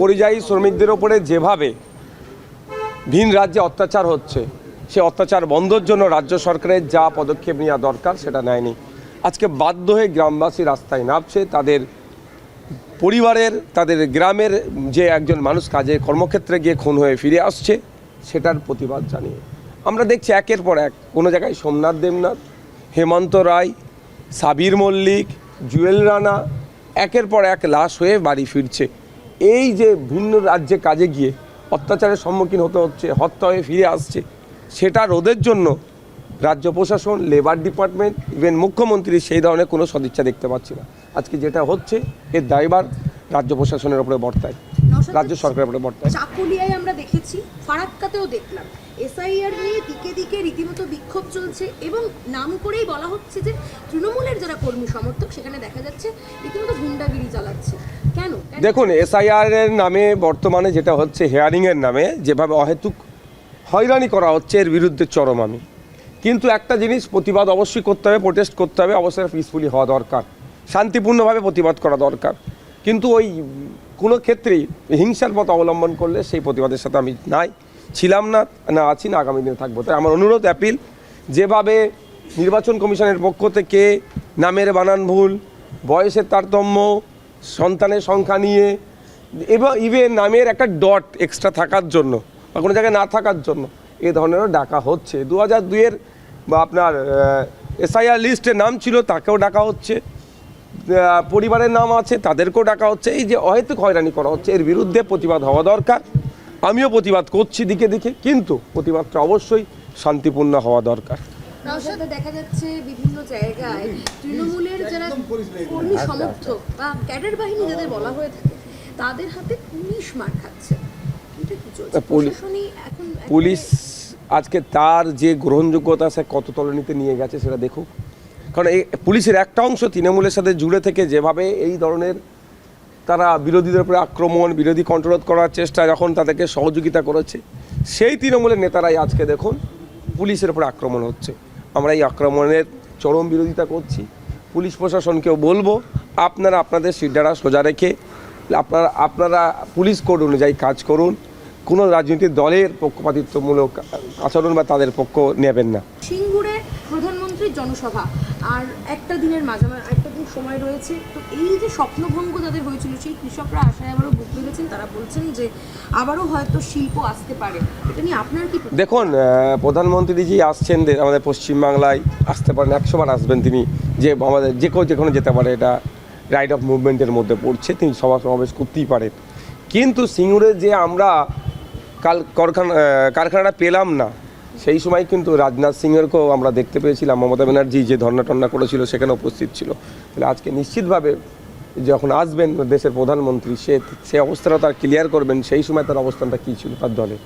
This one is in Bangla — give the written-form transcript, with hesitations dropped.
পরিযায়ী শ্রমিকদের ওপরে যেভাবে ভিন রাজ্যে অত্যাচার হচ্ছে, সে অত্যাচার বন্ধের জন্য রাজ্য সরকারের যা পদক্ষেপ নেওয়া দরকার সেটা নেয়নি। আজকে বাধ্য হয়ে গ্রামবাসী রাস্তায় নামছে, তাদের পরিবারের, তাদের গ্রামের যে একজন মানুষ কাজে কর্মক্ষেত্রে গিয়ে খুন হয়ে ফিরে আসছে সেটার প্রতিবাদ জানিয়ে আমরা দেখছি একের পর এক কোনো জায়গায় সোমনাথ দেবনাথ, হেমন্ত রায়, সাবির মল্লিক, জুয়েল রানা একের পর এক লাশ হয়ে বাড়ি ফিরছে। এই যে ভিন্ন রাজ্যে কাজে গিয়ে অত্যাচারের সম্মুখীন হতে হচ্ছে, হত্যা হয়ে ফিরে আসছে, সেটা রোধের জন্য রাজ্য প্রশাসন, লেবার ডিপার্টমেন্ট, ইভেন মুখ্যমন্ত্রী সেই ধরনের কোনো সদিচ্ছা দেখতে পাচ্ছি না। আজকে যেটা হচ্ছে এর দায়ভার রাজ্য প্রশাসনের উপরে বর্তায়, রাজ্য সরকারের উপরে বর্তায়। চাকুলিয়ায় আমরা দেখেছি, ফারাক্কাতেও দেখলাম এসআইআর নিয়ে দিকে দিকে রীতিমতো বিক্ষোভ চলছে এবং নাম করেই বলা হচ্ছে যে তৃণমূলের যারা কর্মী সমর্থক সেখানে দেখা যাচ্ছে রীতিমতো গুন্ডাগিরি চালাচ্ছে। কেন? দেখুন, এসআইআর এর নামে বর্তমানে যেটা হচ্ছে, হেয়ারিংয়ের নামে যেভাবে অহেতুক হয়রানি করা হচ্ছে, এর বিরুদ্ধে চরম আমি। কিন্তু একটা জিনিস, প্রতিবাদ অবশ্যই করতে হবে, প্রোটেস্ট করতে হবে, অবশ্যই পিসফুলি হওয়া দরকার, শান্তিপূর্ণভাবে প্রতিবাদ করা দরকার। কিন্তু ওই কোনো ক্ষেত্রেই হিংসার পথ অবলম্বন করলে সেই প্রতিবাদের সাথে আমি ছিলাম না, আছি না, আগামী দিনে থাকবো। তাই আমার অনুরোধ, অ্যাপিল, যেভাবে নির্বাচন কমিশনের পক্ষ থেকে নামের বানান ভুল, বয়সের তারতম্য, সন্তানের সংখ্যা নিয়ে এবং ইভেন নামের একটা ডট এক্সট্রা থাকার জন্য বা কোনো জায়গায় না থাকার জন্য এ ধরনেরও ডাকা হচ্ছে। 2002-এর বা আপনার এসআইআর লিস্টে নাম ছিল তাকেও ডাকা হচ্ছে, পরিবারের নাম আছে তাদেরকেও ডাকা হচ্ছে। এই যে অহেতুক হয়রানি করা হচ্ছে, এর বিরুদ্ধে প্রতিবাদ হওয়া দরকার। আমিও প্রতিবাদ করছি দিকে দিকে, কিন্তু প্রতিবাদটা অবশ্যই শান্তিপূর্ণ হওয়া দরকার। দেখা যাচ্ছে বিভিন্ন জায়গায় তৃণমূলের যারা কর্মী সমর্থক বা ক্যাডার বাহিনী যাদের বলা হয়ে থাকে তাদের হাতে পুলিশ মার খাচ্ছে। পুলিশ আজকে তার যে গ্রহণযোগ্যতা সে কত তলানিতে নিয়ে গেছে সেটা দেখুক। কারণ এই পুলিশের একটা অংশ তৃণমূলের সাথে জুড়ে থেকে যেভাবে এই ধরনের তারা বিরোধীদের উপরে আক্রমণ, বিরোধী কন্ট্রোল করার চেষ্টা, যখন তাদেরকে সহযোগিতা করেছে, সেই তৃণমূলের নেতারাই আজকে দেখুন পুলিশের উপরে আক্রমণ হচ্ছে। আমরা এই আক্রমণের চরম বিরোধিতা করছি। পুলিশ প্রশাসনকেও বলবো, আপনারা আপনাদের সিডারা সোজা রেখে আপনারা পুলিশ কোড অনুযায়ী কাজ করুন। কোনো রাজনৈতিক দলের পক্ষপাতিত্বমূলক আচরণ বা তাদের পক্ষ নেবেন না। সিঙ্গুরে প্রধানমন্ত্রীর জনসভা আর একটা দিন সময় রয়েছে, তো এই যে স্বপ্নভঙ্গ যাদের হয়েছিল সেই কৃষকরা আশায় আবারও বুক বেঁধেছেন। তারা বলছেন যে আবারও হয়তো শিল্প আসতে পারে। এটা নিয়ে আপনার কি? দেখুন, প্রধানমন্ত্রীজি আসছেন আমাদের পশ্চিমবাংলায়, আসতে পারেন, 100 বার আসবেন তিনি, যে আমাদের যেখানে যেতে পারে, এটা রাইট অফ মুভমেন্টের মধ্যে পড়ছে, তিনি সভা সমাবেশ করতেই পারেন। কিন্তু সিঙ্গুরে যে আমরা কারখানাটা পেলাম না, সেই সময় কিন্তু রাজনাথ সিংয়েরকেও আমরা দেখতে পেয়েছিলাম। মমতা ব্যানার্জি যে ধর্ণা করেছিল সেখানে উপস্থিত ছিল। তাহলে আজকে নিশ্চিতভাবে যখন আসবেন দেশের প্রধানমন্ত্রী, সে অবস্থাটা তার ক্লিয়ার করবেন সেই সময় তার অবস্থানটা কী ছিল তার দলের।